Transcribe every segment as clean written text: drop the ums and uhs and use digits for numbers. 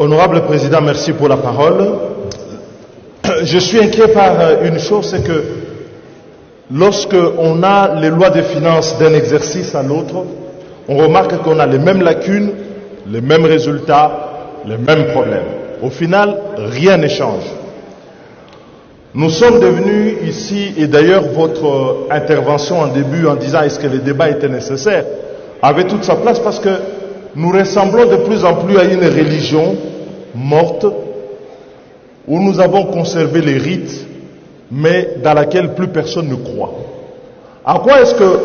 Honorable Président, merci pour la parole. Je suis inquiet par une chose, c'est que lorsque on a les lois de finances d'un exercice à l'autre, on remarque qu'on a les mêmes lacunes, les mêmes résultats, les mêmes problèmes. Au final, rien ne change. Nous sommes devenus ici, et d'ailleurs votre intervention en début en disant est-ce que le débat était nécessaire, avait toute sa place parce que nous ressemblons de plus en plus à une religion morte où nous avons conservé les rites mais dans laquelle plus personne ne croit. À quoi est-ce que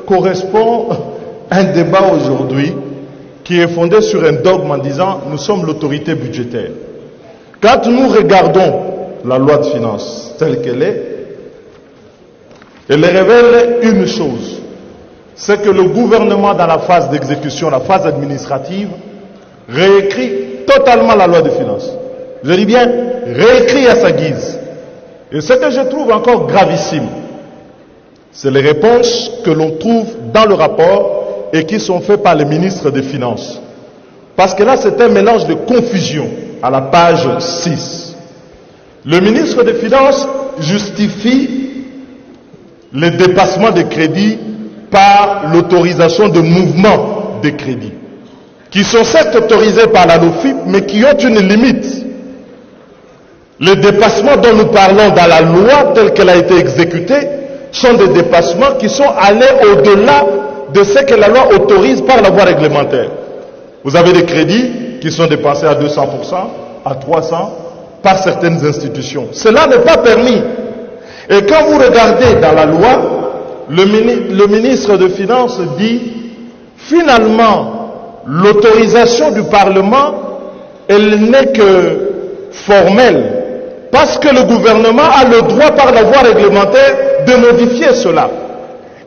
correspond un débat aujourd'hui qui est fondé sur un dogme en disant nous sommes l'autorité budgétaire? Quand nous regardons la loi de finances telle qu'elle est, elle révèle une chose, c'est que le gouvernement dans la phase d'exécution, la phase administrative, réécrit totalement la loi de finances. Je dis bien réécrit à sa guise. Et ce que je trouve encore gravissime, c'est les réponses que l'on trouve dans le rapport et qui sont faites par le ministre des Finances. Parce que là, c'est un mélange de confusion à la page 6. Le ministre des Finances justifie les dépassements de crédits par l'autorisation de mouvements de crédits, qui sont certes autorisés par la LOFIP, mais qui ont une limite. Les dépassements dont nous parlons dans la loi telle qu'elle a été exécutée sont des dépassements qui sont allés au-delà de ce que la loi autorise par la voie réglementaire. Vous avez des crédits qui sont dépassés à 200%, à 300%, par certaines institutions. Cela n'est pas permis. Et quand vous regardez dans la loi, le ministre des Finances dit, finalement, l'autorisation du Parlement, elle n'est que formelle, parce que le gouvernement a le droit par la voie réglementaire de modifier cela.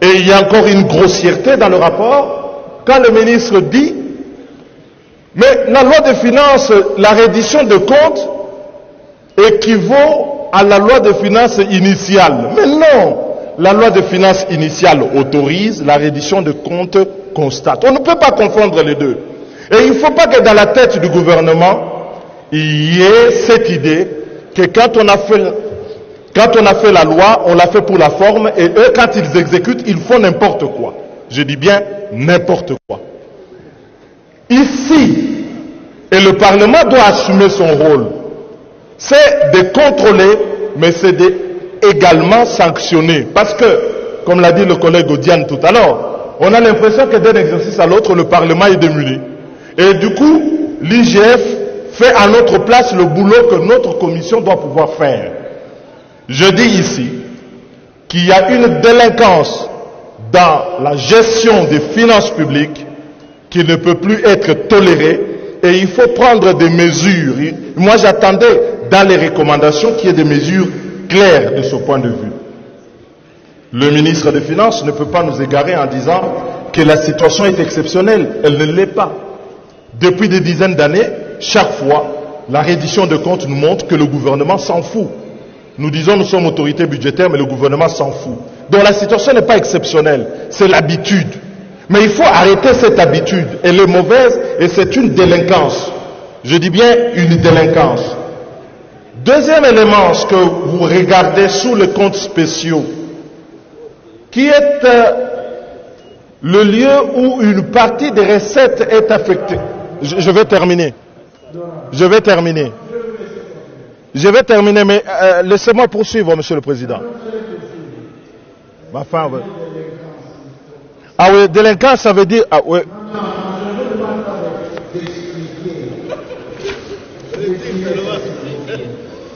Et il y a encore une grossièreté dans le rapport, quand le ministre dit, mais la loi de finances, la reddition de comptes équivaut à la loi de finances initiale. Mais non, la loi de finances initiale autorise, la reddition de comptes constate. On ne peut pas confondre les deux. Et il ne faut pas que dans la tête du gouvernement, il y ait cette idée que quand on a fait la loi, on l'a fait pour la forme, et eux, quand ils exécutent, ils font n'importe quoi. Je dis bien n'importe quoi. Ici, et le Parlement doit assumer son rôle, c'est de contrôler, mais c'est également sanctionner. Parce que, comme l'a dit le collègue Odiane tout à l'heure, on a l'impression que d'un exercice à l'autre, le Parlement est démuni. Et du coup, l'IGF fait à notre place le boulot que notre commission doit pouvoir faire. Je dis ici qu'il y a une délinquance dans la gestion des finances publiques qui ne peut plus être tolérée et il faut prendre des mesures. Moi j'attendais dans les recommandations qu'il y ait des mesures claires de ce point de vue. Le ministre des Finances ne peut pas nous égarer en disant que la situation est exceptionnelle. Elle ne l'est pas. Depuis des dizaines d'années, chaque fois, la reddition de comptes nous montre que le gouvernement s'en fout. Nous disons nous sommes autorité budgétaire, mais le gouvernement s'en fout. Donc la situation n'est pas exceptionnelle, c'est l'habitude. Mais il faut arrêter cette habitude. Elle est mauvaise et c'est une délinquance. Je dis bien une délinquance. Deuxième élément, ce que vous regardez sous les comptes spéciaux, qui est le lieu où une partie des recettes est affectée. Je vais terminer. Je vais terminer, mais laissez-moi poursuivre, Monsieur le Président. Ah oui, délinquance, ça veut dire... Ah oui.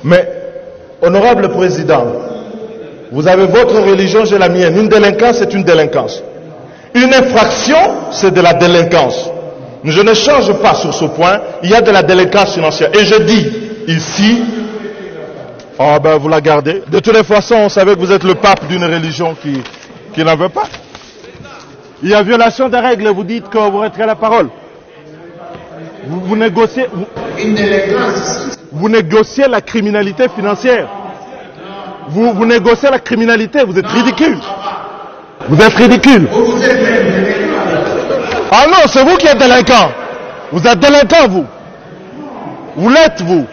Mais, honorable Président, vous avez votre religion, j'ai la mienne. Une délinquance, c'est une délinquance. Une infraction, c'est de la délinquance. Je ne change pas sur ce point, il y a de la délinquance financière. Et je dis ici, oh ben vous la gardez. De toutes les façons, on savait que vous êtes le pape d'une religion qui n'en veut pas. Il y a violation des règles, vous dites que vous retirez la parole. Vous négociez... Vous négociez la criminalité financière. Vous négociez la criminalité, vous êtes ridicule. Vous êtes ridicule. Ah non, c'est vous qui êtes délinquant. Vous êtes délinquant, vous. Vous l'êtes, vous.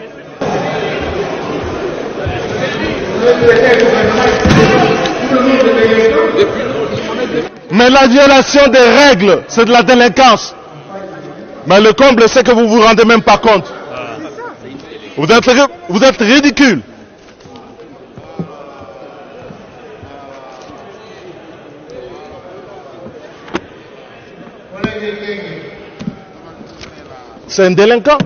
Mais la violation des règles, c'est de la délinquance. Mais le comble, c'est que vous vous rendez même pas compte. Vous êtes ridicule. C'est un délinquant.